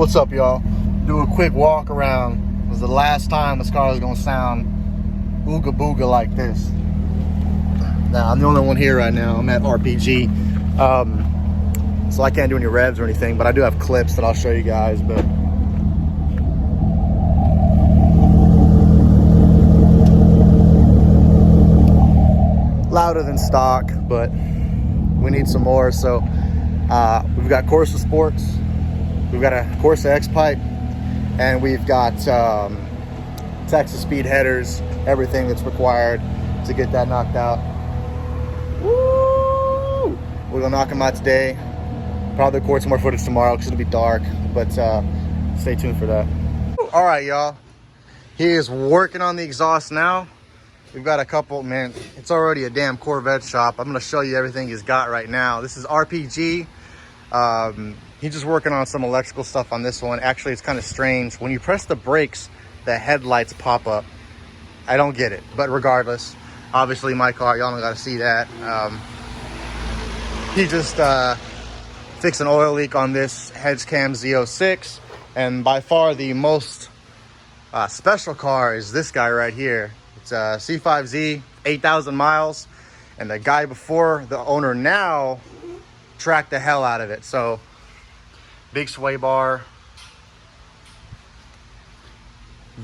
What's up, y'all? Do a quick walk around. It was the last time this car was gonna sound ooga booga like this. Now I'm the only one here right now. I'm at RPG, so I can't do any revs or anything, but I do have clips that I'll show you guys. But louder than stock, but we need some more. So we've got Corsa Sports, we've got a Corsa X pipe, and we've got Texas speed headers, everything that's required to get that knocked out. Woo! We're gonna knock them out today. Probably record some more footage tomorrow because it'll be dark, but stay tuned for that. All right, y'all. He is working on the exhaust now. We've got a couple, man, it's already a damn Corvette shop. I'm gonna show you everything he's got right now. This is RPG. He's just working on some electrical stuff on this one. Actually, it's kind of strange. When you press the brakes, the headlights pop up. I don't get it, but regardless, obviously my car, y'all don't gotta see that. He just fixed an oil leak on this Hedgecam Z06, and by far the most special car is this guy right here. It's a C5Z, 8,000 miles, and the guy before, the owner now, tracked the hell out of it. So big sway bar,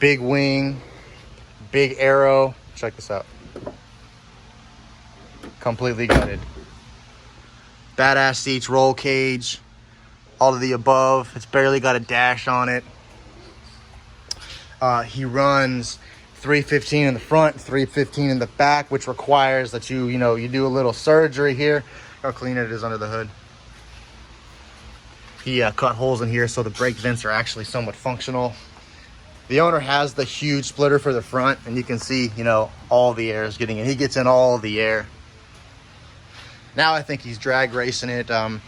big wing, big arrow. Check this out. Completely gutted. Badass seats, roll cage, all of the above. It's barely got a dash on it. He runs 315 in the front, 315 in the back, which requires that you do a little surgery here. How clean it is under the hood. He cut holes in here so the brake vents are actually somewhat functional. The owner has the huge splitter for the front, and you can see, all the air is getting in. He gets in all the air. Now I think he's drag racing it. I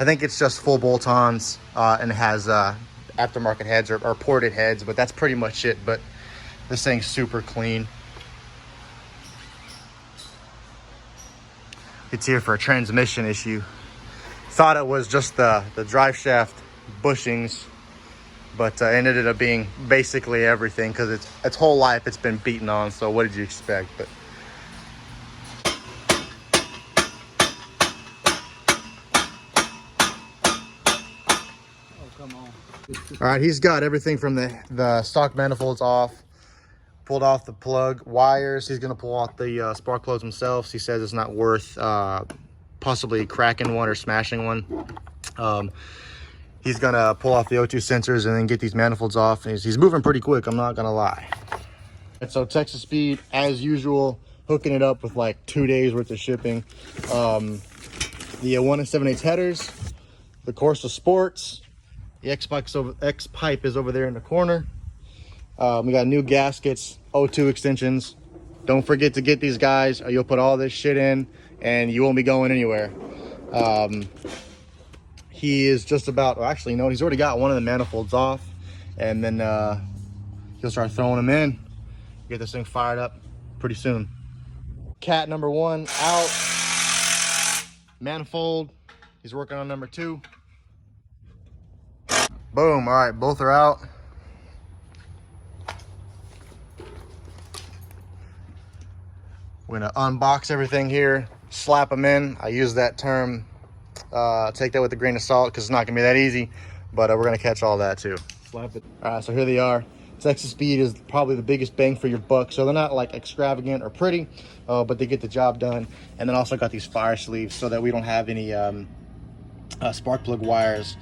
think it's just full bolt-ons and it has aftermarket heads or ported heads, but that's pretty much it. But this thing's super clean. It's here for a transmission issue. Thought it was just the drive shaft bushings, but ended up being basically everything because its whole life it's been beaten on. So what did you expect? But come on. all right, he's got everything from the stock manifolds off, pulled off the plug wires. He's gonna pull off the spark plugs himself. He says it's not worth possibly cracking one or smashing one. He's gonna pull off the O2 sensors and then get these manifolds off. And he's moving pretty quick, I'm not gonna lie. And so Texas Speed, as usual, hooking it up with like 2 days worth of shipping. The 1 7/8 headers, the Corsa Sports, the X pipe is over there in the corner. We got new gaskets, O2 extensions. Don't forget to get these guys, or you'll put all this shit in and you won't be going anywhere. He is just about, well, actually, no, he's already got one of the manifolds off, and then he'll start throwing them in. Get this thing fired up pretty soon. Cat number 1 out. Manifold. He's working on number 2. Boom. All right, both are out. We're gonna unbox everything here, slap them in. I use that term, take that with a grain of salt because it's not gonna be that easy, but we're gonna catch all that too. Slap it. All right, so here they are. Texas Speed is probably the biggest bang for your buck. So they're not like extravagant or pretty, but they get the job done. And then also got these fire sleeves so that we don't have any spark plug wires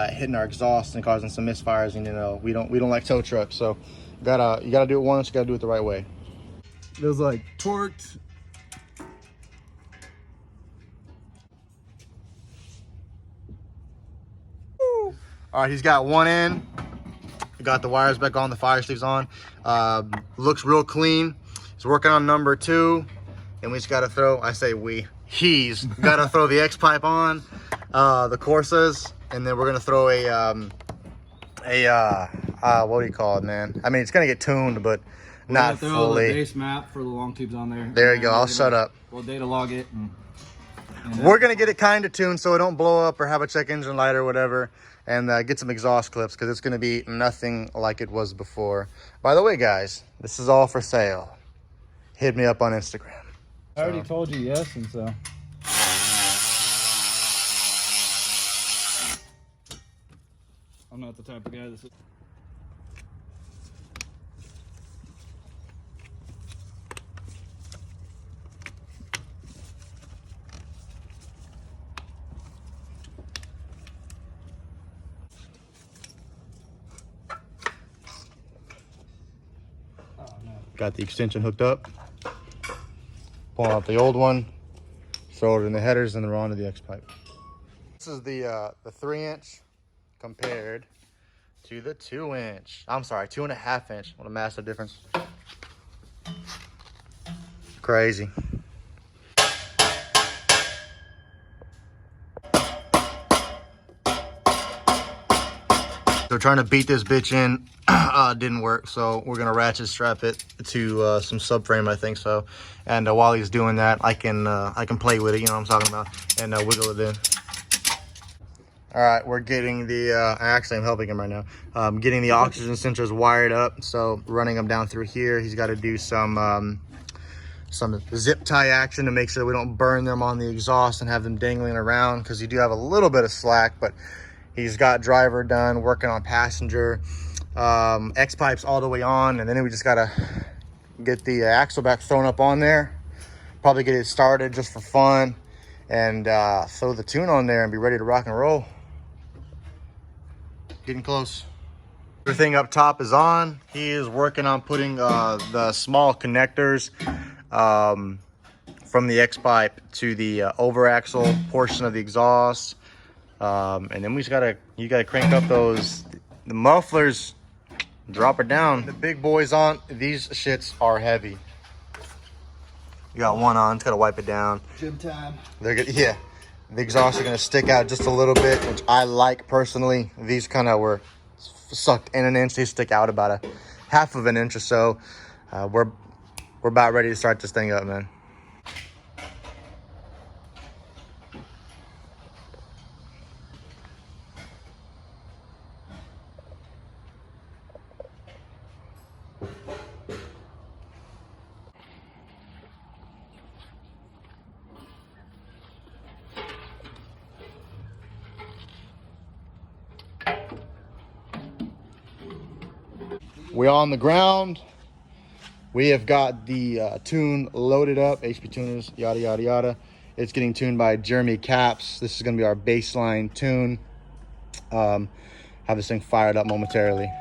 hitting our exhaust and causing some misfires. And we don't like tow trucks, so you gotta do it once. You gotta do it the right way. It was like torqued. All right, he's got one in. Got the wires back on, the fire sleeves on. Looks real clean. He's working on number 2. And we just gotta throw, he's gotta throw the X pipe on, the Corsas, and then we're gonna throw what do you call it, man? I mean, it's gonna get tuned, but not fully. The base map for the long tubes on there. There you go. I'll shut up. We'll data log it. And We're gonna get it kind of tuned so it don't blow up or have a check engine light or whatever, and get some exhaust clips because it's gonna be nothing like it was before. By the way, guys, this is all for sale. Hit me up on Instagram. I already told you yes, and so. I'm not the type of guy that's. Got the extension hooked up. Pulling out the old one, throw it in the headers, and then we're on to the X pipe. This is the 3-inch compared to the 2-inch. I'm sorry, 2.5-inch. What a massive difference. Crazy. So trying to beat this bitch in didn't work, so we're gonna ratchet strap it to some subframe, I think so. And while he's doing that, I can play with it, you know what I'm talking about, and wiggle it in. All right, we're getting the actually I'm helping him right now. Getting the oxygen sensors wired up, so running them down through here. He's got to do some zip tie action to make sure we don't burn them on the exhaust and have them dangling around, because you do have a little bit of slack. But he's got driver done, working on passenger. X pipes all the way on, and then we just gotta get the axle back thrown up on there, probably get it started just for fun, and throw the tune on there and be ready to rock and roll. Getting close. Everything up top is on. He is working on putting the small connectors from the X pipe to the over axle portion of the exhaust, and then you gotta crank up the mufflers. Drop it down. The big boys on. These shits are heavy. You got one on. Just gotta wipe it down. Gym time. They're good. Yeah, the exhausts are gonna stick out just a little bit, which I like personally. These kind of were sucked in an inch. They stick out about a half of an inch or so. We're about ready to start this thing up, man. We're on the ground. We have got the tune loaded up, HP tuners, yada, yada, yada. It's getting tuned by Jeremy Caps. This is gonna be our baseline tune. Have this thing fired up momentarily.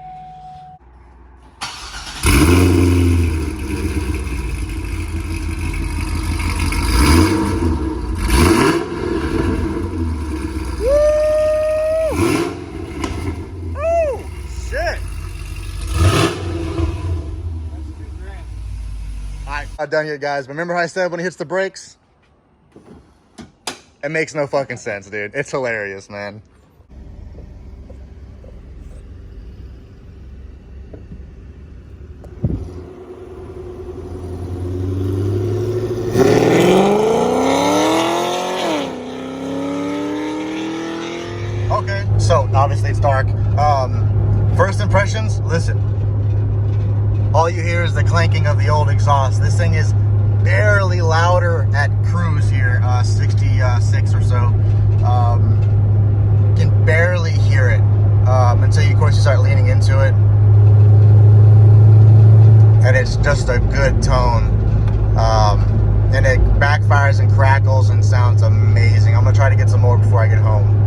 Not done yet, guys. But remember how I said when he hits the brakes? It makes no fucking sense, dude. It's hilarious, man. Okay, so obviously it's dark. First impressions, listen. All you hear is the clanking of the old exhaust. This thing is barely louder at cruise here, 66 or so. Can barely hear it until you, of course, you start leaning into it. And it's just a good tone. And it backfires and crackles and sounds amazing. I'm gonna try to get some more before I get home.